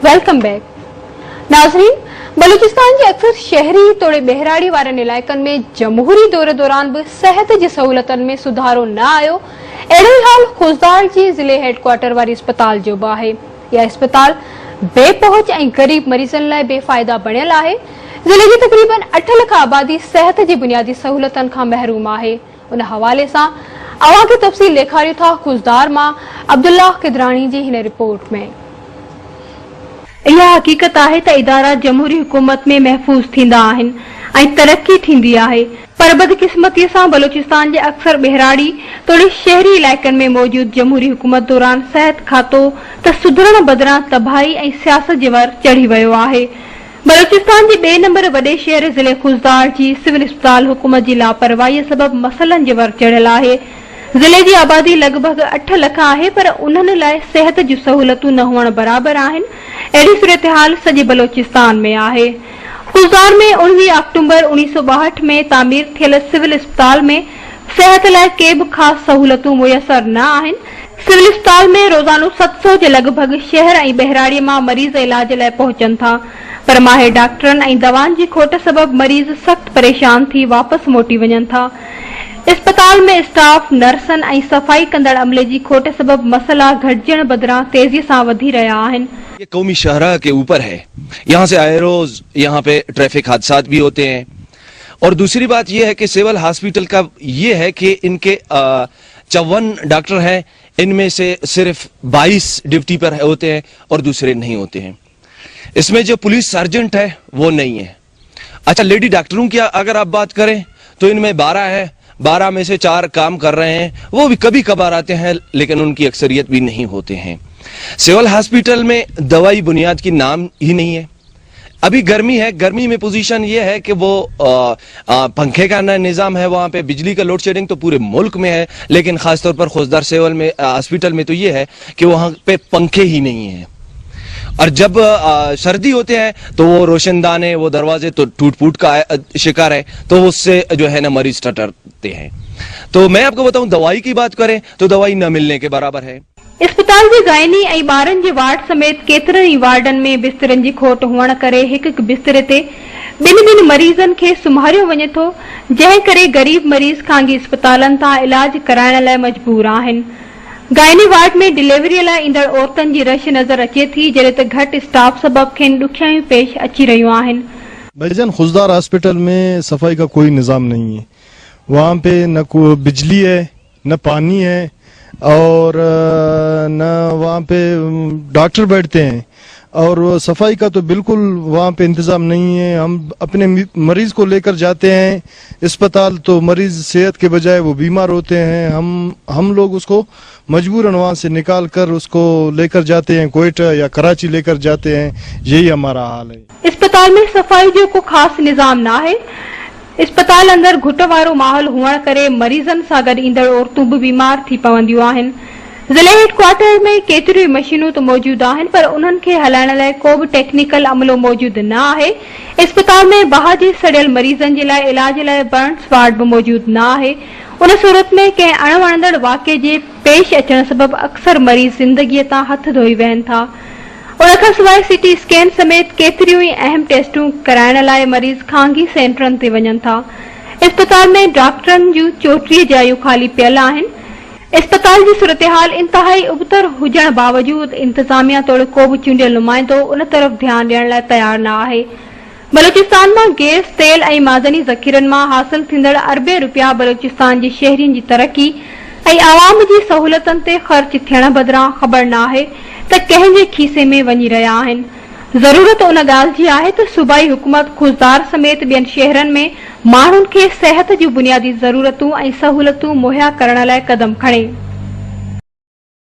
Welcome back. नाज़रीन, बलूचिस्तान के अक्सर शहरी तोड़े बहराड़ी वारनि इलाइक़नि में जमहूरी दौरे दौरान भी सेहत जी सहूलतन में सुधारो न आयो। अहिड़ो ई हाल खुजदार जी ज़िले हेडक्वार्टर वारी अस्पताल जो भी आहे। यह अस्पताल बेपहुंच ऐं गरीब मरीज़नि लाइ बेफ़ाइदा बणियल आहे। ज़िले जी तकरीबन 8 लख आबादी सेहत जी बुनियादी सहूलतन खां महरूम आहे। उन हवाले सां अवां खे तफ़सील ॾेखारियूं था खुजदार मां अब्दुल्लाह किदरानी जी हिन रिपोर्ट में। यह हकीकत है त इदारा जमहूरी हुकूमत में महफूज थींदा आहिनि ऐं तरक्की थींदी आहे, पर बदकिस्मतीअ सां बलूचिस्तान जे अक्सर बहराड़ी तोड़े शहरी इलाइक़नि में मौजूद जमहूरी हुकूमत दौरान सेहत खातो त सुधरण बदिरां तबाही ऐं सियासत जे वर चढ़ी वियो आहे। बलूचिस्तान जे 2 नंबर वॾे शहर ज़िले खुजदार जी सिविल अस्पताल हुकूमत जी लापरवाही सबब मसइलनि जे वर चढ़ियल आहे। ज़िले जी आबादी लगभग 8 लख आहे, पर उन्हनि लाइ सेहत जूं सहूलतूं न हुअण बराबर आहिनि। अहिड़ी सूरतहाल सॼे बलूचिस्तान में आहे। खुजदार में 19 अक्टूबर 1962 में तामीर थियल सिविल अस्पताल में सेहत लाइ के बि ख़ासि सहूलतूं मुयसर न आहिनि। सिविल अस्पताल में रोज़ानो 700 जे लगभग शहर ऐं बहराड़ीअ मां मरीज़ इलाज लाइ पहुचनि था, पर माहिर डॉक्टरनि ऐं दवाउनि जी खोट सबब मरीज़ सख्त परेशान थी वापस मोटी वञनि था। अस्पताल में स्टाफ, नर्सन ऐं सफ़ाई कंदड़ अमले जी खोट सबब मसला घटिजण बदिरां तेजी सां वधी रहिया आहिनि। ये कौमी शाहराह के ऊपर है, यहाँ से आए रोज यहाँ पे ट्रैफिक हादसात भी होते हैं। और दूसरी बात ये है कि सिविल हॉस्पिटल का ये है कि इनके 54 डॉक्टर हैं, इनमें से सिर्फ 22 ड्यूटी पर होते हैं और दूसरे नहीं होते हैं। इसमें जो पुलिस सर्जेंट है वो नहीं है। अच्छा, लेडी डॉक्टरों की अगर आप बात करें तो इनमें 12 है, 12 में से 4 काम कर रहे हैं, वो भी कभी कभार आते हैं, लेकिन उनकी अक्सरियत भी नहीं होते हैं। सिविल हॉस्पिटल में दवाई बुनियाद की नाम ही नहीं है। अभी गर्मी है, गर्मी में पोजीशन ये है कि वो पंखे का निजाम है, वहां पे बिजली का लोड शेडिंग तो पूरे मुल्क में है, लेकिन खासतौर पर खुजदार सिविल में हॉस्पिटल में तो ये है कि वहां पे पंखे ही नहीं है। और जब सर्दी होते हैं तो वो रोशनदाने, वो दरवाजे तो टूट फूट का शिकार है, तो उससे जो है ना मरीज टटरते हैं। तो मैं आपको बताऊं, दवाई की बात करें तो दवाई न मिलने के बराबर है। अस्पताल जे गायनी ऐं ॿारनि जे वार्ड समेत केतिरनि ई वार्डनि में बिस्तरनि जी खोट हुअण करे हिकु बिस्तरे ते ॿिनि मरीज़नि खे सुम्हारियो वञे थो, जंहिं करे गरीब मरीज़ ख़ानगी अस्पतालनि तां इलाज कराइण लाइ मजबूर आहिनि। गायनी वार्ड में डिलीवरी लाइ ईंदड़ औरतुनि जी रश नज़र अचे थी, जॾहिं त घटि स्टाफ सबब खेनि ॾुखियाइयूं पेश अची रहियूं आहिनि। भाईजान, खुजदार हॉस्पिटल में सफाई का कोई निजाम नहीं है। वहाँ पे न कोई बिजली है, न पानी है, और न वहाँ पे डॉक्टर बैठते हैं, और सफाई का तो बिल्कुल वहाँ पे इंतजाम नहीं है। हम अपने मरीज को लेकर जाते हैं अस्पताल, तो मरीज सेहत के बजाय वो बीमार होते हैं। हम लोग उसको मजबूरन वहाँ से निकाल कर उसको लेकर जाते हैं, कोयटा या कराची लेकर जाते हैं। यही हमारा हाल है। अस्पताल में सफाई जो को खास निजाम ना है। अस्पताल अंदर घुट वारो माहौल हुअण करे मरीज़नि सां गॾु ईंदड़ औरतूं बि बीमार थी पवंदियूं आहिनि। ज़िले हेडक्वार्टर में केतिरियूं मशीनूं तो मौजूद आहिनि, पर उन्हनि खे हलाइण लाइ को बि टेक्निकल अमलो मौजूद न आहे। अस्पताल में बहाजी सड़ियल मरीज़नि जे लाइ इलाज लाइ बर्न्स वार्ड बि मौजूद न आहे। उन सूरत में कंहिं अणवणंदड़ वाक़े जे पेश अचण सबब अक्सर मरीज़ ज़िंदगीअ तां हथ धोई वहनि था। उन खां सवाइ सिटी स्कैन समेत केतिरियूं ई अहम टेस्टूं कराइण लाइ मरीज़ ख़ानगी सेंटरनि ते वञनि था। अस्पताल में डॉक्टरनि जूं 34 जायूं खाली पियल आहिनि। अस्पताल जी सूरतहाल इंतहाई उबतर हुजण बावजूद इंतजामिया तौर को बि चूंडियल नुमाइंदो उन तरफ़ ध्यान ॾियण लाइ तयार न आहे। बलूचिस्तान मां गैस, तेल ऐं मादनी ज़ख़ीरनि मां हासिल थींदड़ अरबे रुपया बलूचिस्तान जे शहरियुनि जी तरक्की ऐं आवाम जी सहूलतनि ते ख़र्च थियण बदिरां ख़बर न आहे त कंहिं जे खीसे में वञी रहिया आहिनि। ज़रूरत उन ॻाल्हि जी आहे त सूबाई हुकूमत खुजदार समेत ॿियनि शहरनि में माण्हुनि खे सेहत जूं बुनियादी ज़रूरतूं ऐं सहूलतूं मुहैया करण लाइ क़दम खणे।